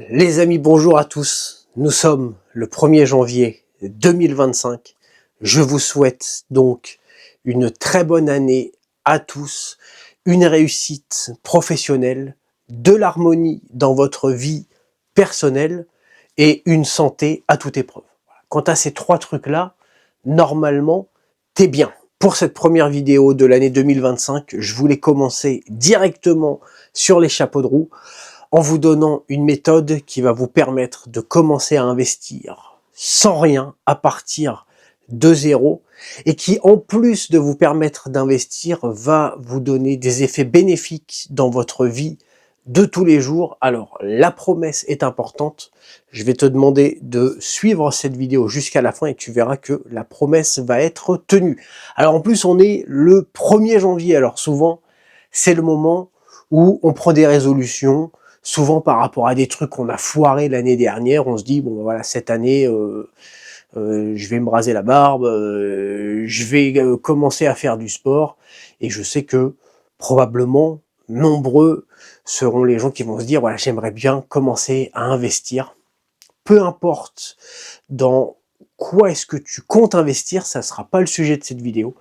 Les amis, bonjour à tous. Nous sommes le 1er janvier 2025. Je vous souhaite donc une très bonne année à tous, une réussite professionnelle, de l'harmonie dans votre vie personnelle et une santé à toute épreuve. Quant à ces trois trucs-là, normalement, t'es bien. Pour cette première vidéo de l'année 2025, je voulais commencer directement sur les chapeaux de roue en vous donnant une méthode qui va vous permettre de commencer à investir sans rien, à partir de zéro, et qui, en plus de vous permettre d'investir, va vous donner des effets bénéfiques dans votre vie de tous les jours. Alors, la promesse est importante. Je vais te demander de suivre cette vidéo jusqu'à la fin et tu verras que la promesse va être tenue. Alors, en plus, on est le 1er janvier. Alors, souvent, c'est le moment où on prend des résolutions, souvent par rapport à des trucs qu'on a foirés l'année dernière. On se dit, bon, voilà, cette année, je vais me raser la barbe, je vais commencer à faire du sport, et je sais que probablement nombreux seront les gens qui vont se dire, voilà, j'aimerais bien commencer à investir. Peu importe dans quoi est-ce que tu comptes investir, ça ne sera pas le sujet de cette vidéo.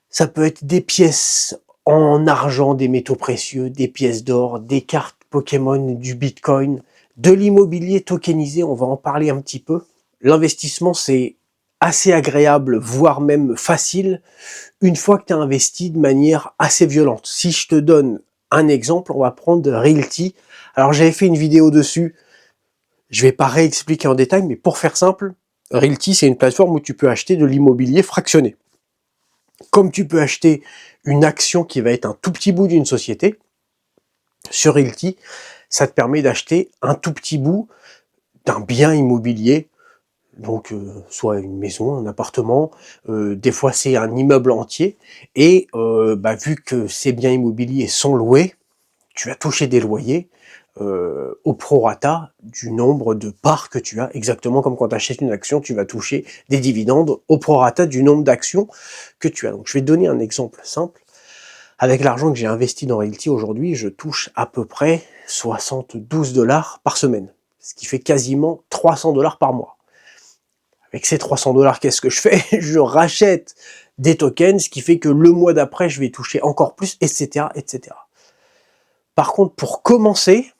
Ça peut être des pièces en argent, des métaux précieux, des pièces d'or, des cartes Pokémon, du Bitcoin, de l'immobilier tokenisé, on va en parler un petit peu. L'investissement, c'est assez agréable, voire même facile, une fois que tu as investi de manière assez violente. Si je te donne un exemple, on va prendre Realty. Alors j'avais fait une vidéo dessus, je vais pas réexpliquer en détail, mais pour faire simple, Realty, c'est une plateforme où tu peux acheter de l'immobilier fractionné. Comme tu peux acheter une action qui va être un tout petit bout d'une société, sur Realty, ça te permet d'acheter un tout petit bout d'un bien immobilier, donc soit une maison, un appartement, des fois c'est un immeuble entier, et vu que ces biens immobiliers sont loués, tu vas toucher des loyers au prorata du nombre de parts que tu as, exactement comme quand tu achètes une action, tu vas toucher des dividendes au prorata du nombre d'actions que tu as. Donc je vais te donner un exemple simple. Avec l'argent que j'ai investi dans Realty aujourd'hui, je touche à peu près 72 $ par semaine, ce qui fait quasiment 300 $ par mois. Avec ces 300 $, qu'est-ce que je fais? Je rachète des tokens, ce qui fait que le mois d'après, je vais toucher encore plus, etc., etc. Par contre, pour commencer,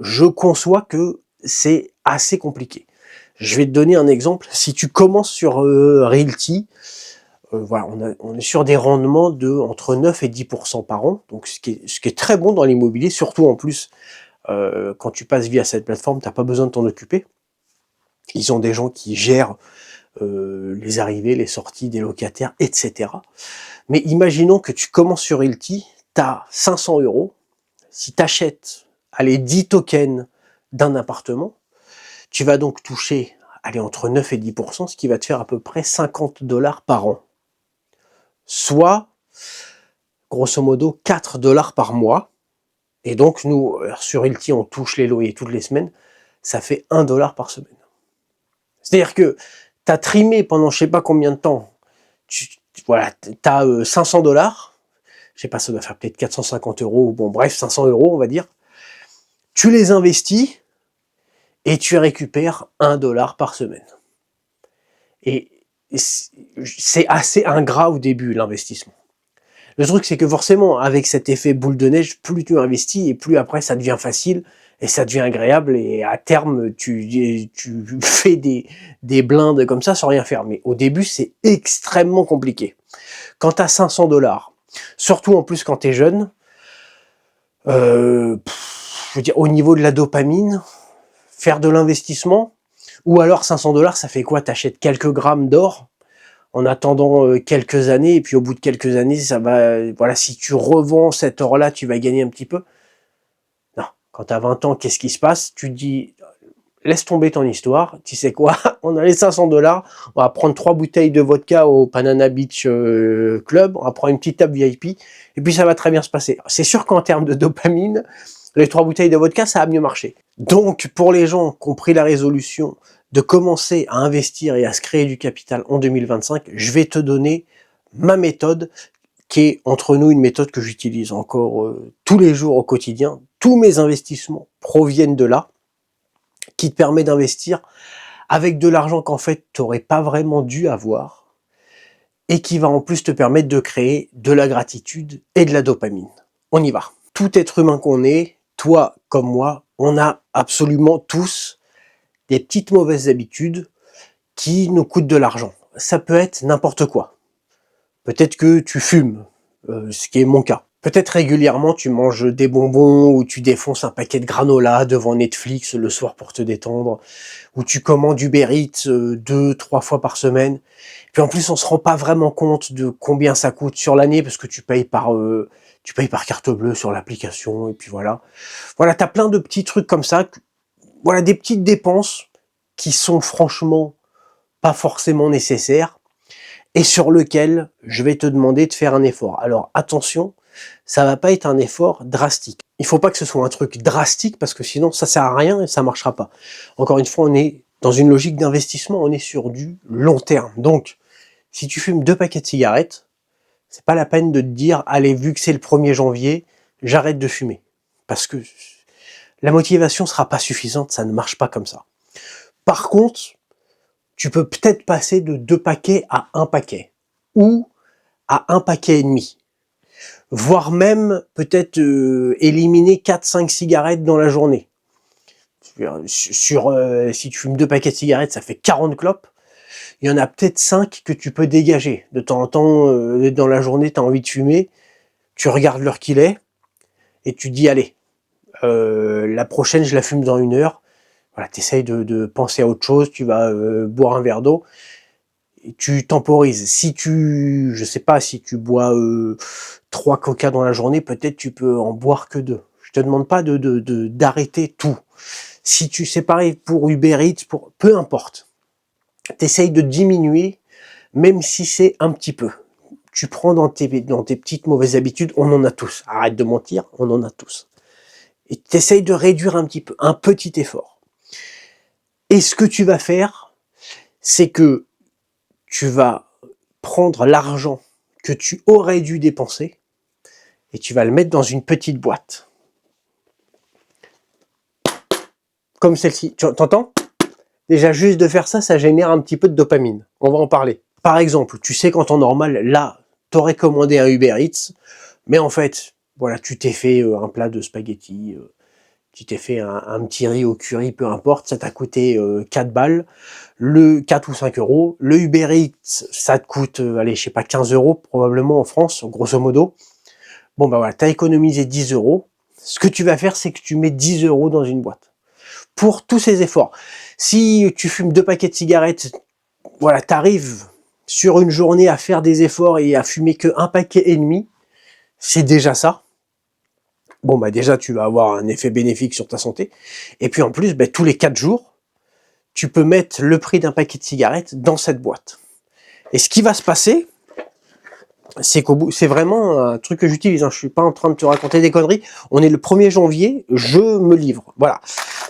je conçois que c'est assez compliqué. Je vais te donner un exemple. Si tu commences sur Realty, voilà, on est sur des rendements de entre 9 et 10% par an, donc ce qui est très bon dans l'immobilier, surtout en plus quand tu passes via cette plateforme, tu n'as pas besoin de t'en occuper. Ils ont des gens qui gèrent les arrivées, les sorties des locataires, etc. Mais imaginons que tu commences sur Realty, tu as 500 €. Si tu achètes 10 tokens d'un appartement, tu vas donc toucher entre 9 et 10%, ce qui va te faire à peu près 50 $ par an. Soit, grosso modo, 4 $ par mois. Et donc, nous, sur Realty, on touche les loyers toutes les semaines. Ça fait 1 $ par semaine. C'est-à-dire que tu as trimé pendant je sais pas combien de temps. Tu as 500 $. Je sais pas, ça doit faire peut-être 450 €. Bon, bref, 500 €, on va dire. Tu les investis et tu récupères 1 $ par semaine. Et c'est assez ingrat au début, l'investissement. Le truc, c'est que forcément, avec cet effet boule de neige, plus tu investis et plus après ça devient facile et ça devient agréable, et à terme, tu fais des blindes comme ça sans rien faire. Mais au début, c'est extrêmement compliqué. Quand tu as 500 $, surtout en plus quand tu es jeune, je veux dire, au niveau de la dopamine, faire de l'investissement, ou alors 500 $, ça fait quoi? Tu achètes quelques grammes d'or en attendant quelques années, et puis au bout de quelques années, ça va, voilà, si tu revends cet or-là, tu vas gagner un petit peu. Non, quand tu as 20 ans, qu'est-ce qui se passe? Tu te dis, laisse tomber ton histoire, tu sais quoi? On a les 500 $, on va prendre 3 bouteilles de vodka au Banana Beach Club, on va prendre une petite table VIP, et puis ça va très bien se passer. C'est sûr qu'en termes de dopamine, les 3 bouteilles de vodka, ça a mieux marché. Donc, pour les gens qui ont pris la résolution de commencer à investir et à se créer du capital en 2025, je vais te donner ma méthode, qui est entre nous une méthode que j'utilise encore tous les jours au quotidien. Tous mes investissements proviennent de là, qui te permet d'investir avec de l'argent qu'en fait tu n'aurais pas vraiment dû avoir, et qui va en plus te permettre de créer de la gratitude et de la dopamine. On y va. Tout être humain qu'on est, toi comme moi, on a absolument tous des petites mauvaises habitudes qui nous coûtent de l'argent. Ça peut être n'importe quoi. Peut-être que tu fumes, ce qui est mon cas. Peut-être régulièrement tu manges des bonbons ou tu défonces un paquet de granola devant Netflix le soir pour te détendre, ou tu commandes Uber Eats 2-3 fois par semaine. Puis en plus on se rend pas vraiment compte de combien ça coûte sur l'année parce que tu payes par carte bleue sur l'application et puis voilà. Voilà, t'as plein de petits trucs comme ça. Voilà, des petites dépenses qui sont franchement pas forcément nécessaires et sur lequel je vais te demander de faire un effort. Alors attention, ça va pas être un effort drastique. Il faut pas que ce soit un truc drastique parce que sinon ça sert à rien et ça marchera pas. Encore une fois, on est dans une logique d'investissement, on est sur du long terme. Donc, si tu fumes 2 paquets de cigarettes, c'est pas la peine de te dire, allez, vu que c'est le 1er janvier, j'arrête de fumer. Parce que la motivation sera pas suffisante, ça ne marche pas comme ça. Par contre, tu peux peut-être passer de 2 paquets à 1 paquet. Ou à 1 paquet et demi. Voire même peut-être éliminer 4-5 cigarettes dans la journée. Si tu fumes 2 paquets de cigarettes, ça fait 40 clopes. Il y en a peut-être 5 que tu peux dégager. De temps en temps, dans la journée, tu as envie de fumer, tu regardes l'heure qu'il est, et tu dis, allez, la prochaine, je la fume dans 1 heure. Voilà, tu essayes de penser à autre chose, tu vas boire un verre d'eau, et tu temporises. Si je sais pas, si tu bois 3 coca dans la journée, peut-être tu peux en boire que 2. Je te demande pas d'arrêter tout. Si c'est pareil pour Uber Eats, peu importe. T'essayes de diminuer, même si c'est un petit peu. Tu prends dans tes petites mauvaises habitudes, on en a tous. Arrête de mentir, on en a tous. Et t'essayes de réduire un petit peu, un petit effort. Et ce que tu vas faire, c'est que tu vas prendre l'argent que tu aurais dû dépenser et tu vas le mettre dans une petite boîte. Comme celle-ci. Tu t'entends ? Déjà, juste de faire ça, ça génère un petit peu de dopamine. On va en parler. Par exemple, tu sais qu'en temps normal, là, t'aurais commandé un Uber Eats, mais en fait, voilà, tu t'es fait un plat de spaghettis, tu t'es fait un petit riz au curry, peu importe, ça t'a coûté 4 balles, 4 ou 5 euros. Le Uber Eats, ça te coûte, allez, je sais pas, 15 euros probablement en France, grosso modo. Bon, bah voilà, t'as économisé 10 euros. Ce que tu vas faire, c'est que tu mets 10 euros dans une boîte. Pour tous ces efforts. Si tu fumes 2 paquets de cigarettes, voilà, t'arrives sur une journée à faire des efforts et à fumer que 1 paquet et demi, c'est déjà ça. Bon, bah déjà, tu vas avoir un effet bénéfique sur ta santé. Et puis en plus, bah, tous les 4 jours, tu peux mettre le prix d'un paquet de cigarettes dans cette boîte. Et ce qui va se passer, c'est qu'au bout, c'est vraiment un truc que j'utilise, hein. Je suis pas en train de te raconter des conneries. On est le 1er janvier, je me livre. Voilà.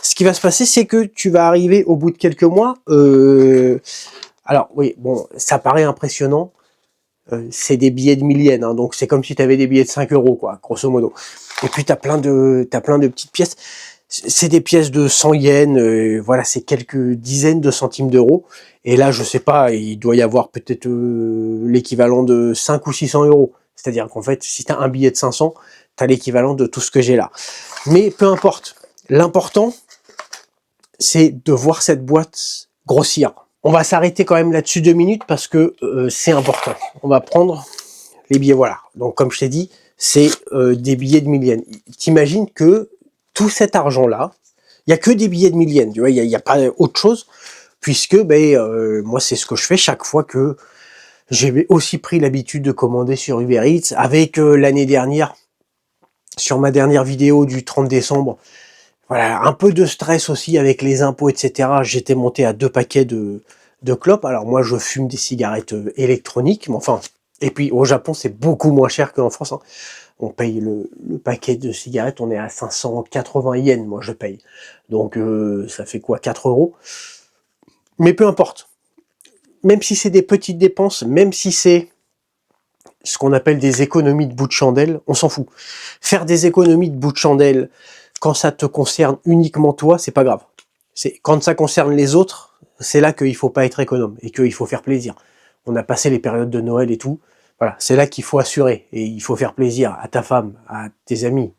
Ce qui va se passer, c'est que tu vas arriver au bout de quelques mois. Alors oui, bon, ça paraît impressionnant. C'est des billets de 1000 yens, hein, donc c'est comme si tu avais des billets de 5 euros, quoi, grosso modo. Et puis t'as plein de petites pièces. C'est des pièces de 100 yens, voilà, c'est quelques dizaines de centimes d'euros. Et là, je sais pas, il doit y avoir peut-être l'équivalent de 5 ou 600 euros. C'est-à-dire qu'en fait, si tu as un billet de 500, tu as l'équivalent de tout ce que j'ai là. Mais peu importe. L'important, c'est de voir cette boîte grossir. On va s'arrêter quand même là-dessus 2 minutes parce que c'est important. On va prendre les billets, voilà. Donc comme je t'ai dit, c'est des billets de 1000 yens. T'imagines que tout cet argent-là, il n'y a que des billets de 1000 yens, tu vois, il n'y a pas autre chose, puisque moi c'est ce que je fais chaque fois que j'ai aussi pris l'habitude de commander sur Uber Eats. Avec l'année dernière, sur ma dernière vidéo du 30 décembre, voilà, un peu de stress aussi avec les impôts, etc. J'étais monté à 2 paquets de clopes. Alors moi, je fume des cigarettes électroniques, mais enfin, et puis au Japon, c'est beaucoup moins cher qu'en France, hein. On paye le paquet de cigarettes, on est à 580 yens, moi je paye. Donc ça fait quoi, 4 euros. Mais peu importe. Même si c'est des petites dépenses, même si c'est ce qu'on appelle des économies de bout de chandelle, on s'en fout. Faire des économies de bout de chandelle quand ça te concerne uniquement toi, c'est pas grave. C'est quand ça concerne les autres, c'est là qu'il faut pas être économe et qu'il faut faire plaisir. On a passé les périodes de Noël et tout. Voilà, c'est là qu'il faut assurer et il faut faire plaisir à ta femme, à tes amis,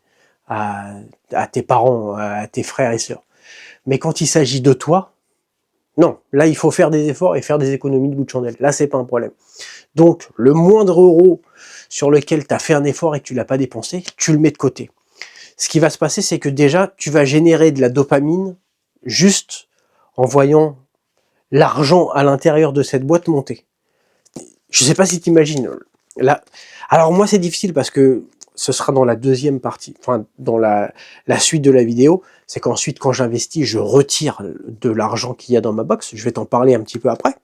à, à tes parents, à tes frères et sœurs. Mais quand il s'agit de toi, non, là il faut faire des efforts et faire des économies de bout de chandelle. Là c'est pas un problème. Donc le moindre euro sur lequel tu as fait un effort et que tu l'as pas dépensé, tu le mets de côté. Ce qui va se passer, c'est que déjà tu vas générer de la dopamine juste en voyant l'argent à l'intérieur de cette boîte monter. Je sais pas si tu imagines. Là, alors moi c'est difficile parce que ce sera dans la deuxième partie, enfin dans la suite de la vidéo, c'est qu'ensuite quand j'investis, je retire de l'argent qu'il y a dans ma box, je vais t'en parler un petit peu après.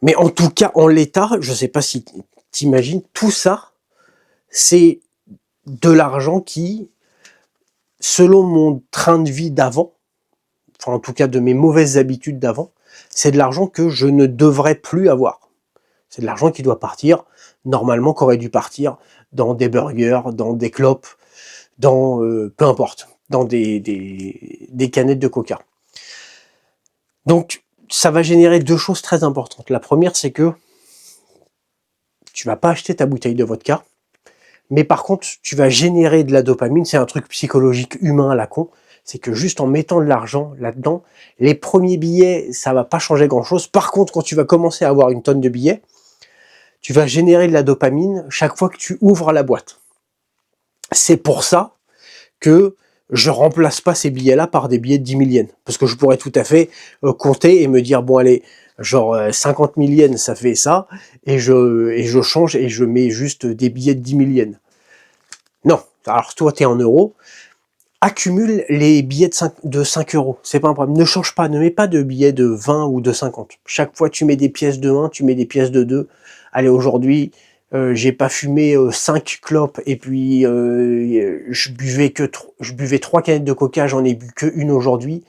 Mais en tout cas, en l'état, je sais pas si t'imagines, tout ça, c'est de l'argent qui, selon mon train de vie d'avant, enfin en tout cas de mes mauvaises habitudes d'avant, c'est de l'argent que je ne devrais plus avoir. C'est de l'argent qui doit partir, normalement, qui aurait dû partir dans des burgers, dans des clopes, dans peu importe, dans des canettes de coca. Donc, ça va générer deux choses très importantes. La première, c'est que tu vas pas acheter ta bouteille de vodka, mais par contre, tu vas générer de la dopamine. C'est un truc psychologique humain à la con. C'est que juste en mettant de l'argent là-dedans, les premiers billets, ça va pas changer grand-chose. Par contre, quand tu vas commencer à avoir une tonne de billets, tu vas générer de la dopamine chaque fois que tu ouvres la boîte. C'est pour ça que je remplace pas ces billets-là par des billets de 10 000 yens. Parce que je pourrais tout à fait compter et me dire, bon allez, genre 50 000 yens, ça fait ça, et je change et je mets juste des billets de 10 000 yens. Non, alors toi t'es en euros, accumule les billets de 5 euros, c'est pas un problème. Ne change pas, ne mets pas de billets de 20 ou de 50. Chaque fois tu mets des pièces de 1, tu mets des pièces de 2. Allez, aujourd'hui, j'ai pas fumé 5 clopes et puis je buvais 3 canettes de coca, j'en ai bu que une aujourd'hui.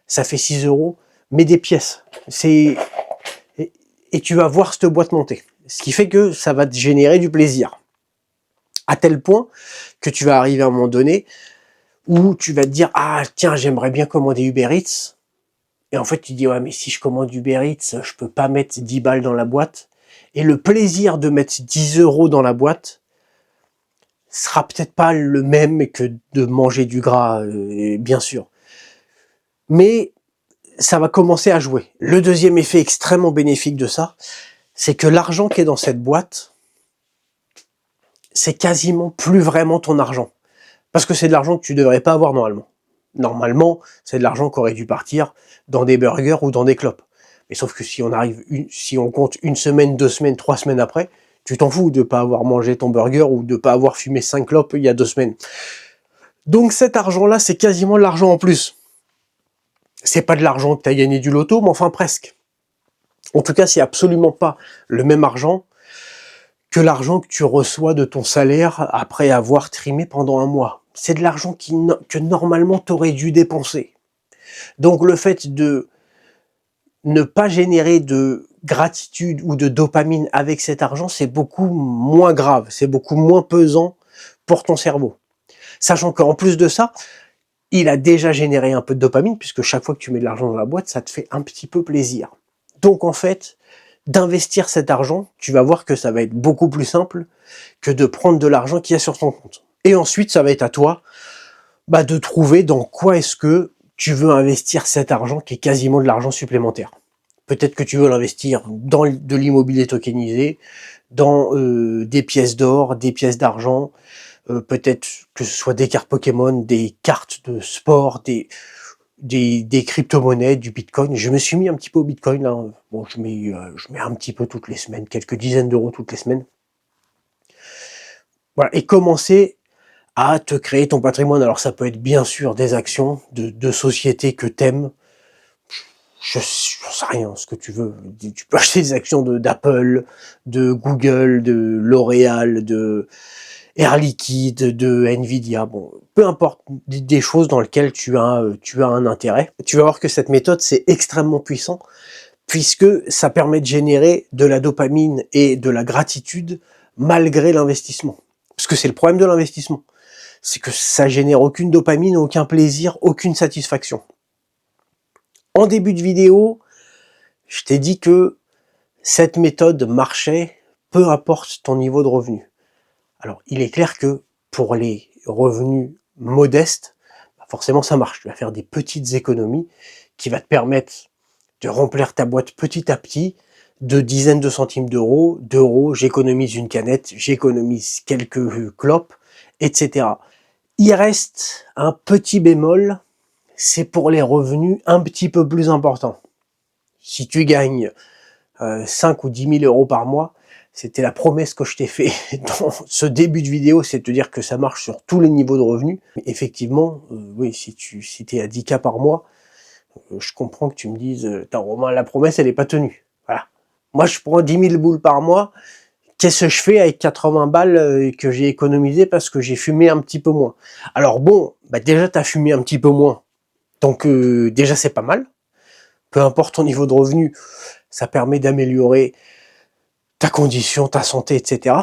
Ça fait 6 euros. Mets des pièces. Et tu vas voir cette boîte monter. Ce qui fait que ça va te générer du plaisir. À tel point que tu vas arriver à un moment donné où tu vas te dire, ah tiens, j'aimerais bien commander Uber Eats. Et en fait, tu dis, ouais, mais si je commande Uber Eats, je peux pas mettre 10 balles dans la boîte. Et le plaisir de mettre 10 euros dans la boîte sera peut-être pas le même que de manger du gras, bien sûr. Mais ça va commencer à jouer. Le deuxième effet extrêmement bénéfique de ça, c'est que l'argent qui est dans cette boîte, c'est quasiment plus vraiment ton argent. Parce que c'est de l'argent que tu devrais pas avoir normalement. Normalement, c'est de l'argent qui aurait dû partir dans des burgers ou dans des clopes. Mais sauf que si on compte une semaine, 2 semaines, 3 semaines après, tu t'en fous de pas avoir mangé ton burger ou de pas avoir fumé 5 clopes il y a 2 semaines. Donc cet argent-là, c'est quasiment de l'argent en plus. C'est pas de l'argent que tu as gagné du loto, mais enfin presque. En tout cas, c'est absolument pas le même argent que l'argent que tu reçois de ton salaire après avoir trimé pendant un mois. C'est de l'argent que normalement tu aurais dû dépenser. Donc le fait de ne pas générer de gratitude ou de dopamine avec cet argent, c'est beaucoup moins grave, c'est beaucoup moins pesant pour ton cerveau. Sachant qu'en plus de ça, il a déjà généré un peu de dopamine, puisque chaque fois que tu mets de l'argent dans la boîte, ça te fait un petit peu plaisir. Donc en fait, d'investir cet argent, tu vas voir que ça va être beaucoup plus simple que de prendre de l'argent qu'il y a sur ton compte. Et ensuite, ça va être à toi de trouver dans quoi est-ce que tu veux investir cet argent qui est quasiment de l'argent supplémentaire. Peut-être que tu veux l'investir dans de l'immobilier tokenisé, dans des pièces d'or, des pièces d'argent, peut-être que ce soit des cartes Pokémon, des cartes de sport, des crypto-monnaies, du Bitcoin. Je me suis mis un petit peu au Bitcoin, là. Bon, je mets un petit peu toutes les semaines, quelques dizaines d'euros toutes les semaines. Voilà, et commencer à te créer ton patrimoine. Alors ça peut être bien sûr des actions de sociétés que t'aimes. Je sais rien, ce que tu veux. Tu peux acheter des actions d'Apple, de Google, de L'Oréal, de Air Liquide, de Nvidia. Bon, peu importe, des choses dans lesquelles tu as un intérêt. Tu vas voir que cette méthode, c'est extrêmement puissant, puisque ça permet de générer de la dopamine et de la gratitude malgré l'investissement. Parce que c'est le problème de l'investissement. c'est que ça génère aucune dopamine, aucun plaisir, aucune satisfaction. En début de vidéo, je t'ai dit que cette méthode marchait, peu importe ton niveau de revenu. Alors, il est clair que pour les revenus modestes, forcément ça marche. Tu vas faire des petites économies qui vont te permettre de remplir ta boîte petit à petit, de dizaines de centimes d'euros, j'économise une canette, j'économise quelques clopes, etc. Il reste un petit bémol, c'est pour les revenus un petit peu plus importants. Si tu gagnes 5 ou 10 000 euros par mois, c'était la promesse que je t'ai fait dans ce début de vidéo, c'est de te dire que ça marche sur tous les niveaux de revenus. Mais effectivement, oui, si tu es à 10K par mois, je comprends que tu me dises, Romain, la promesse, elle n'est pas tenue. Voilà. Moi, je prends 10 000 boules par mois. Qu'est-ce que je fais avec 80 balles que j'ai économisé parce que j'ai fumé un petit peu moins? Alors bon, bah déjà, tu as fumé un petit peu moins. Donc déjà, c'est pas mal. Peu importe ton niveau de revenu, ça permet d'améliorer ta condition, ta santé, etc.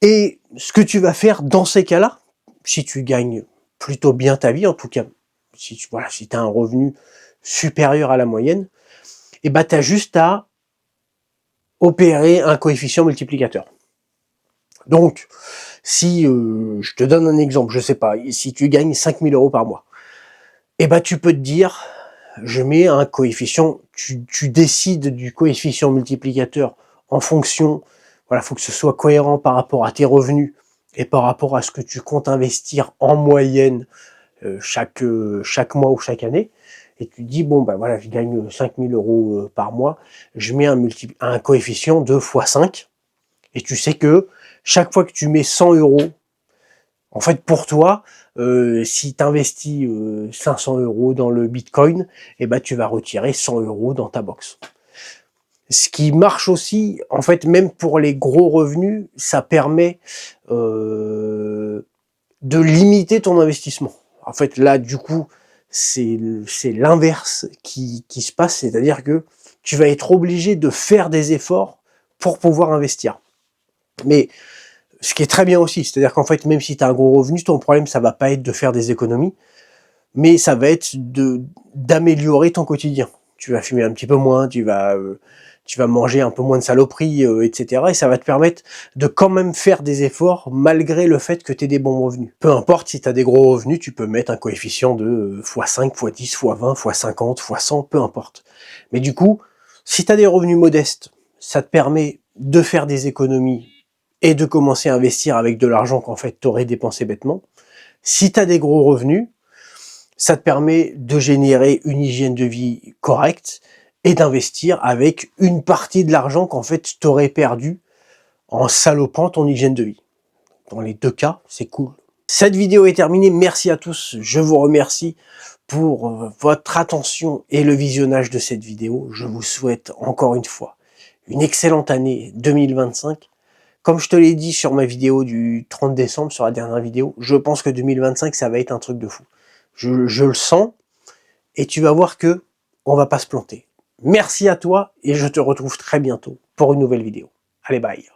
Et ce que tu vas faire dans ces cas-là, si tu gagnes plutôt bien ta vie, en tout cas, si tu as un revenu supérieur à la moyenne, et bah tu as juste à opérer un coefficient multiplicateur. Donc, si je te donne un exemple, je sais pas, si tu gagnes 5 000 euros par mois, et bah tu peux te dire, je mets un coefficient, tu décides du coefficient multiplicateur en fonction, voilà, faut que ce soit cohérent par rapport à tes revenus et par rapport à ce que tu comptes investir en moyenne chaque mois ou chaque année. Et tu dis, bon, ben voilà, je gagne 5 000 euros par mois, je mets un coefficient de x5, et tu sais que chaque fois que tu mets 100 euros, en fait, pour toi, si tu investis 500 euros dans le Bitcoin, eh ben, tu vas retirer 100 euros dans ta box. Ce qui marche aussi, en fait, même pour les gros revenus, ça permet de limiter ton investissement. En fait, là, du coup, c'est l'inverse qui se passe, c'est-à-dire que tu vas être obligé de faire des efforts pour pouvoir investir. Mais ce qui est très bien aussi, c'est-à-dire qu'en fait, même si tu as un gros revenu, ton problème, ça va pas être de faire des économies, mais ça va être d'améliorer ton quotidien. Tu vas fumer un petit peu moins, tu vas manger un peu moins de saloperies, etc. Et ça va te permettre de quand même faire des efforts malgré le fait que tu aies des bons revenus. Peu importe si tu as des gros revenus, tu peux mettre un coefficient de x5, x10, x20, x50, x100, peu importe. Mais du coup, si tu as des revenus modestes, ça te permet de faire des économies et de commencer à investir avec de l'argent qu'en fait tu aurais dépensé bêtement. Si tu as des gros revenus, ça te permet de générer une hygiène de vie correcte et d'investir avec une partie de l'argent qu'en fait tu aurais perdu en salopant ton hygiène de vie. Dans les deux cas, c'est cool. Cette vidéo est terminée, merci à tous, je vous remercie pour votre attention et le visionnage de cette vidéo. Je vous souhaite encore une fois une excellente année 2025. Comme je te l'ai dit sur ma vidéo du 30 décembre, sur la dernière vidéo, je pense que 2025, ça va être un truc de fou. Je le sens, et tu vas voir que on va pas se planter. Merci à toi, et je te retrouve très bientôt pour une nouvelle vidéo. Allez, bye!